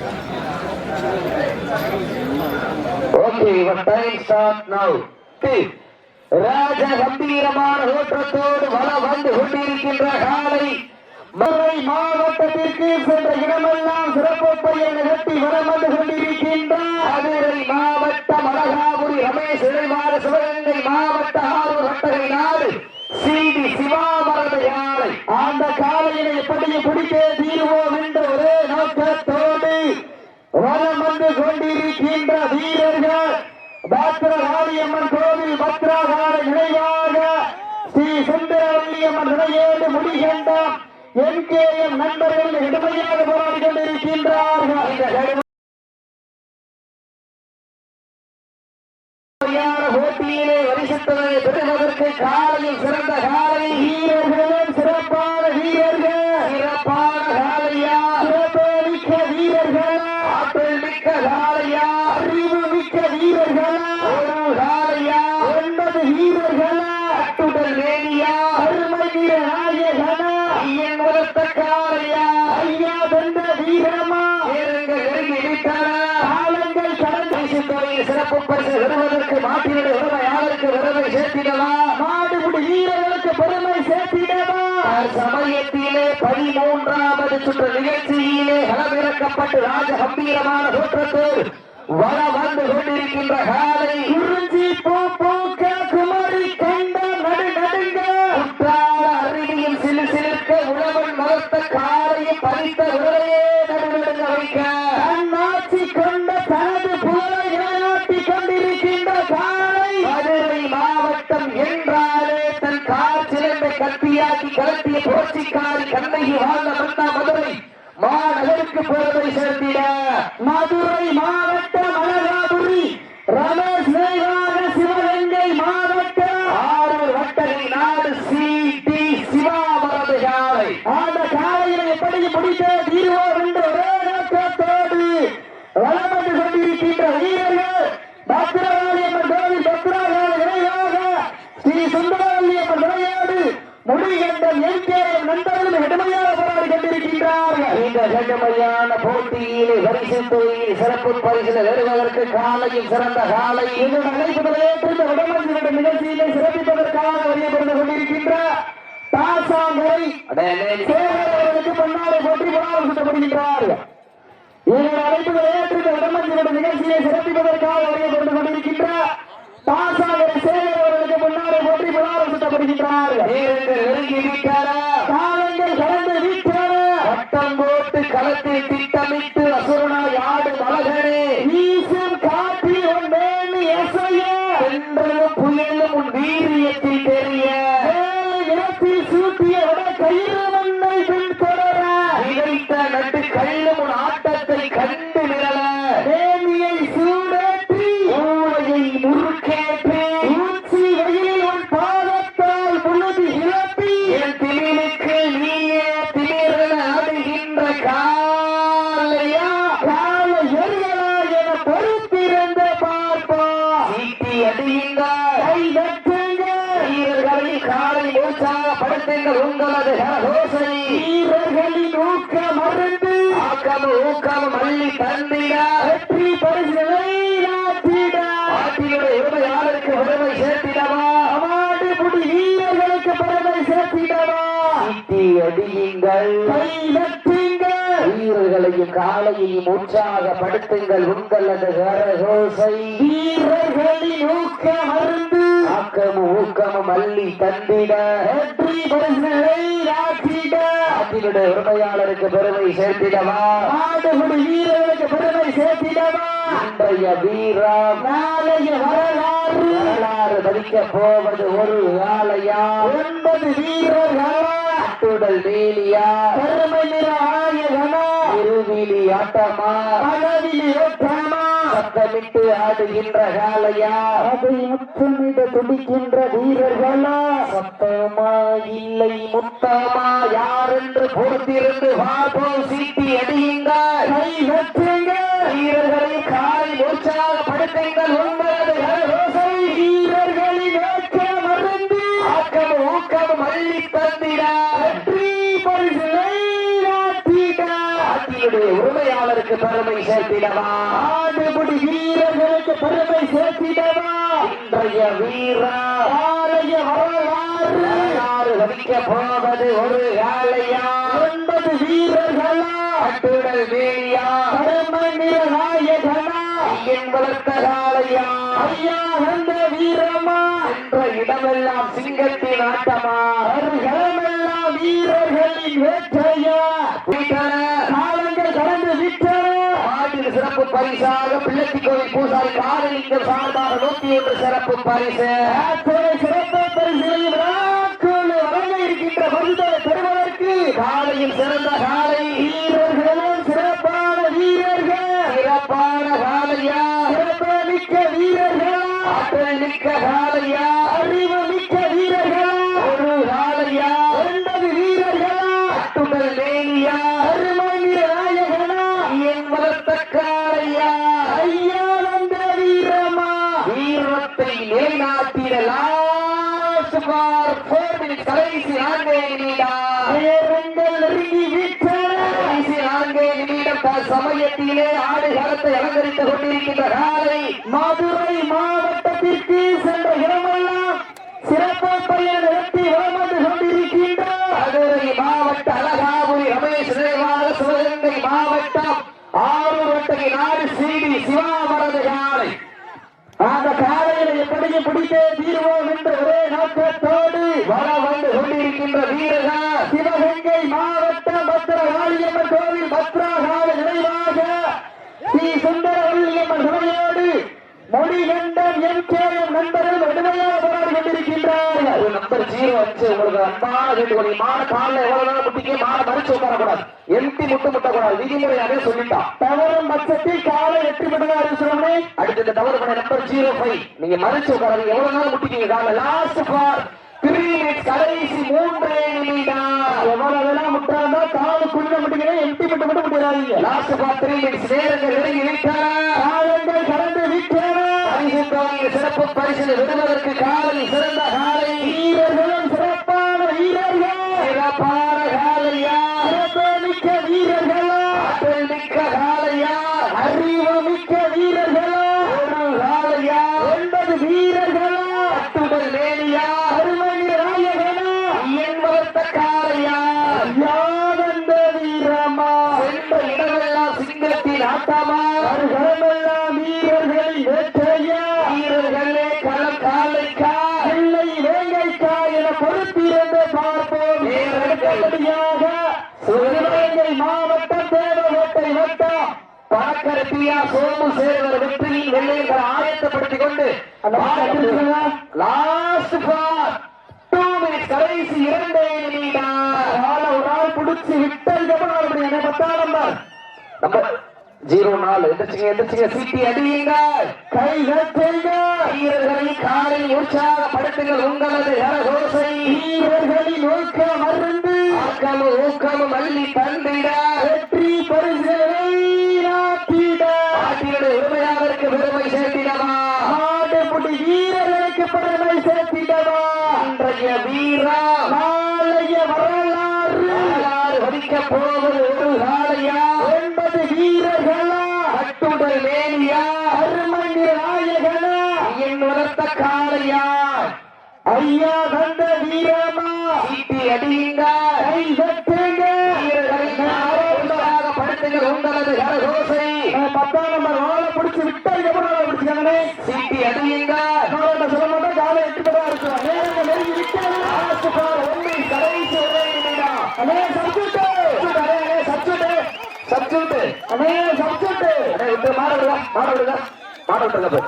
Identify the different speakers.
Speaker 1: Okay, your time starts now. ராஜ கம்பீரமான ஓட்டத்தோடு வலம் வந்து கொண்டிருக்கின்ற காலை மதுரை மாவட்டத்திற்கு சென்ற இடமெல்லாம் சிறப்பு பெயர் நிகழ்த்தி வலம் வந்து கொண்டிருக்கின்ற மதுரை மாவட்டம் அழகாபுரி ரமேஷ் இளைமாறு சிவகங்கை மாவட்ட ஆரூர் வட்டகை நாடு சிடி சிவாமரத யானை அந்த காலையினை எப்படியும் பிடித்தே தீர்வோம் என்ற ஒரே நோக்கத்தோடு வலம் வந்து கொண்டிருக்கின்ற வீரர்கள் பத்ரகாளியம்மன் கோவில் பத்ரகால நினைவாக ஸ்ரீ சுந்தரவல்லியம்மன் நிலையோடு முடிகின்றார் என்கேஎம் நண்பர்கள் கடுமையாக போராடி கொண்டிருக்கின்றார்கள். போட்டியிலே வரிசத்தனை பெறுவதற்கு காலையில் சிறந்த காலை வீரர்களும் சிறப்பான வீரர்கள் சிறப்பான காலையா சிறப்பு மிக்க வீரர்கள் ஆற்றல் மிக்க காலையா அறிவு மிக்க வீரர்கள் காலையா 9 வீரர்கள் அட்டுடல் வேணியா அருமை வீர நாயகனா ஐயன் உரத்த காலையா ஐயா வென்ற வீரமா ஏறுங்க நெருங்கி விட்டன காலங்கள் கடந்து சிறப்பு பரிசு பெறுவதற்கு மாட்டினுடைய உரிமையாளருக்கு விருதை சேர்த்திடவா மாடுபிடி வீரர்களுக்கு பெருமை சேர்த்திடவா சமயத்திலே 13வது சுற்று நிகழ்ச்சியிலே களமிறக்கப்பட்டு ராஜ கம்பீரமான தோற்றத்தோடு வலம் வந்து கொண்டிருக்கின்ற காலை குறிஞ்சி பூக்க குமரி கண்ட நடுங்க குற்றால அருவியில் சிலு சிலிர்க்க உழவன் மரத்த காலையும் பறித்த விரையே நடுநடுங்க வைக்க தன்னாட்சி கொண்ட தனது புகழை நிலைநாட்டி கொண்டிருக்கின்ற காலை மதுரை மாவட்டம் என்றாலே தன் கால் சிலம்பை கத்தியாக்கி கலத்திய புரட்சிக்காரி கண்ணகி வாழ்ந்த மன்னா மதுரை மாநகருக்கு பெருமை சேர்த்திட மதுரை மாவட்டம் அழகாபுரி ரமேஷ் நினைவாக சிவகங்கை மாவட்டம் ஆரூர் வட்டகை நாடு சிடி சிவாமரது காலை அந்த காலையினை எப்படி முடித்த தீர்வோம் என்ற ஒரே நோக்கத்தோடு வலம் வந்து கொண்டிருக்கின்ற வீரர்கள் பத்ரகாளியம்மன் கோவில் பத்ரகால நினைவாக ஸ்ரீ சுந்தரவல்லியம்மன் நிலையோடு முடிகின்ற என்கேஎம் நண்பர்களும் கடுமையாக போராடி கொண்டிருக்கின்றார்கள். இந்த கடுமையான போட்டியிலே பரிசு தொகையில் சிறப்பு பரிசில் வருவதற்கு காலையில் சிறந்த காலை இதன் அழைப்புகளை ஏற்று வடமஞ்சிட நிகழ்ச்சியிலே சிறப்பிப்பதற்காக வரியப்பட்டு கொண்டிருக்கின்ற தாசாங்கரை சேவர்களுக்கு பொன்னாடை போற்றி புறாமல் சுட்டப்படுகின்றார்கள். இதன் அழைப்புகளை ஏற்று வடமஞ்சிட நிகழ்ச்சியை சிறப்பிப்பதற்காக வரியப்பட்டு கொண்டிருக்கின்ற தாசாங்கரை சேவர்களுக்கு பொன்னாடை போற்றி புறாமல் சுட்டப்படுகின்றார்கள். காலங்கள் கடந்து விட்டன வட்டம் போட்டு களத்தில் திட்டமிட்டு அசுரனாய் ஆடும் அழகனே வீசும் காற்றில் ஒன்றேன்னு எசைய என்றும் புயலும் உன் வீரியத்தில் தெரிய நிலத்தில் சூட்டிய வட கயிறு மண்ணை பின் தொடர இழைத்த நட்டு கள்ளும் உன் ஆட்டத்தை கண்டு விரல நேமியை சூடேற்றி ஊழையை முறுக்கேற்றி ஊச்சி வெயிலில் உன் பாதத்தால் முழுதி இழப்பி என் திமிலுக்கு நீயே திமிரென ஆடுகின்ற காலையா கால எரியலா என பொறுத்திருந்த பார்ப்பா சீட்டி அடியுங்க கை தட்டுங்க வீரர்களின் காலை மூச்சாக படுத்துங்கள் உங்களது கரகோசை வீரர்களின் ஊக்கம் அருந்து ஊக்கம் அள்ளி தந்திட வெற்றி பரிசுகளை நாட்டிட நாட்டினுடைய உரிமையாளருக்கு பெருமை சேர்த்திடவா மாடுபிடி வீரர்களுக்கு பெருமை சேர்த்திடவா சீட்டி அடியுங்கள் கை தட்டுங்கள் வீரர்களையும் காலையையும் உற்சாகப்படுத்துங்கள் உங்களது கரகோசை வீரர்களின் ஊக்கம் அருந்து ஊக்கமும் அள்ளி தந்திட வெற்றி பரிசுகளை நாட்டிட நாட்டினுடைய உரிமையாளருக்கு பெருமை சேர்த்திடவா நாடுகுடி வீரர்களுக்கு பெருமை சேர்த்திடவா இன்றைய வீரம் நாளைய வரலாறு பதிக்க போவது ஒரு ஆலையா 9 வீரர்களா அட்டுடல் வேலியா பெருமை நிற ஆயகனா இருவிலி ஆட்டமா அளவிலி ஓட்டமா சத்தமிட்டு ஆடுகின்ற காலையா அதை முத்தமிட துடிக்கின்ற வீரர்களா சத்தமா இல்லை முத்தமா யார் என்று பொறுத்திருந்து பார்ப்போம் சீட்டி அடியுங்க கை வெற்றுங்க வீரர்களை காலை உற்சாகப்படுத்துங்கள் உங்களது கரகோசை வீரர்களின் ஓட்டம் அருந்து ஊக்கம் அள்ளி தந்திட வெற்றி பரிசுகளை நாட்டிட நாட்டினுடைய உரிமையாளருக்கு பெற பெருமை சேர்த்திடவா ஆடுபடி வீரர்களுக்கு பெருமை சேர்த்திடவா இன்றைய வீரா காலைய வரலாறு வடிக்க போவது ஒரு காலையா 9 வீரர்களா அட்டுடல் வேலியா கடமணிய நாயகனா என் வளர்த்த காலையா ஐயா வந்த வீரமா என்ற இடமெல்லாம் சிங்கத்தின் ஆட்டமா இடமெல்லாம் வீரர்களின் வேற்றையா காலங்கள் கடந்து விட்டன ஆண்டின் சிறப்பு பரிசாக பிள்ளைக்கு கோவில் பூசாரி காலையில் சார்பாக 101 சிறப்பு பரிசு சிறப்பு பரிசையும் வழங்க இருக்கின்ற பரிசை பெறுவதற்கு காலையில் சிறந்த காலை வீரர்களும் சிறப்பான வீரர்கள் சிறப்பான காலையா சிறப்பு மிக்க வீரர்கள் ஆற்றல் மிக்க காலையா அறிவு மிக்க வீரர்கள் ஒரு காலையா 9 வீரர்கள் அட்டுடல் வேலியா அருமணி நாயகனா என் வளர்த்த காலையா ஐயா வந்த வீரமா வீரத்தை நிலைநாட்டிடலாம் கடைசி 4 நிமிடம் சமயத்திலே ஆடுகளத்தை அலங்கரித்துக் கொண்டிருக்கின்ற காலை மதுரை மாவட்டத்திற்கு சென்ற இடமெல்லாம் சிறப்பு பெயர் நடத்தி வளர்ந்து கொண்டிருக்கின்ற மதுரை மாவட்ட அழகாபுரி ரமேஷ் நினைவாக சிவகங்கை மாவட்டம் ஆரூர் நாடு சிடி சிவாமரது காலை அந்த காலையில எப்படியும் பிடித்தே தீர்வோம் என்ற ஒரே நோக்கத்தோடு வர வந்து கொண்டிருக்கின்ற வீரர்கள் சிவகங்கை மாவட்டம் பத்ரகாளியம்மன் கோவில் பத்ரகால நினைவாக ஸ்ரீ சுந்தரவல்லியம்மன் துணையோடு மொழிகண்டம் எம்கேஎம் நண்பர்கள் கடுமையாக போராடி கொண்டிருக்கின்றார்கள் நம்பர் 05 உங்களுக்கு அன்பான கேட்டுக்கொள்ள மாட காலில் எவ்வளவு நேரம் முட்டிக்கு மாட மறிச்சு உட்காரக்கூடாது எம்டி முட்டக்கூடாது விதிமுறையாவே சொல்லிட்டான் தவறும் பட்சத்தில் காலை வெற்றி பெற்றதாக சொல்லணுமே அடுத்த தவறு பண்ண நம்பர் 05 நீங்க மறிச்சு உட்காராது எவ்வளவு நேரம் முட்டிக்கீங்க கால லாஸ்ட் ஃபார் 3 மினிட்ஸ் கடைசி 3 நிமிடம் எவ்வளவு முட்டாந்தா காலுக்குள்ள முட்டிக்கிறேன் எம்டி மட்டும் முட்டிடாதீங்க லாஸ்ட் ஃபார் 3 மினிட்ஸ் நேரங்கள் நெருங்கி விட்டன காலங்கள் கடந்து விட்டன சிறப்பு பரிசு விடுவதற்கு காலை சிறந்த காலை வீரர்களும் சிறப்பான வீரர்கள் சிறப்பான காலையா சிறப்பு மிக்க வீரர்களா ஆற்றல் மிக்க காலையா அறிவு மிக்க வீரர்களா ஒரு காலையா 9 வீரர்களா அட்டுடல் வேலியா அருமணி நாயகனா என் வளர்த்த காலையா யாவந்த வீரமா சென்ற இடமெல்லாம் சிங்கத்தின் ஆட்டமா கடமெல்லாம் வீரர்களின் வேற்றையா வீரர்களே களம் காலைக்கா இல்லை வேங்கைக்கா என பொறுத்திருந்து பார்ப்போம் நேரடியாக சிவகங்கை மாவட்டம் தேவகோட்டை வட்டம் பணக்கரப்பியா சோமு சேர்வர் வெற்றியின் வெள்ளையர்கள் ஆயத்தப்படுத்திக் கொண்டு லாஸ்ட் ஃபார் 2 மினிட்ஸ் கடைசி 2 நிமிடம் ஒரு ஆள் பிடிச்சி விட்டல் என்ன 10 நம்பர் 04 எந்திரிச்சுங்க சீட்டி அடியுங்க கைகள் செய்க வீரர்களின் காலை உற்சாகப்படுத்துங்கள் உங்களது கரகோசை வீரர்களின் ஊக்கம் மருந்து ஆக்கமும் ஊக்கமும் அள்ளி தந்திட வெற்றி பரிசுகளை நாட்டிட நாட்டினுடைய உரிமையாளருக்கு பெருமை சேர்த்திடவா நாட்டுப்புடி வீரர்களுக்கு பெருமை சேர்த்திடவா இன்றைய வீரா நாளைய வரலாறு வடிக்க போவது ஒரு காலையா 9 வீரர்களா அட்டுடல் வேலியா அருமணி நாயகனா என் வளர்த்த காலையா ஐயா தந்த வீரமா சீட்டி அடியுங்க கை தட்டுங்க வீரர்களின் படுத்துங்கள் உங்களது கரகோசை 10 நம்பர் வாழை பிடிச்சு விட்டதுக்கு அப்புறம் பிடிச்சாங்களே சீட்டி அடியுங்க சொல்ல மாட்டோம் காலை 8 பேரா இருக்கும் நேரங்க நெருங்கி விட்டது கடைசி ஒரே நிமிடம் அண்ணே சப்ஜெக்ட் அண்ணே சப்ஜெக்ட் மாட விடுங்க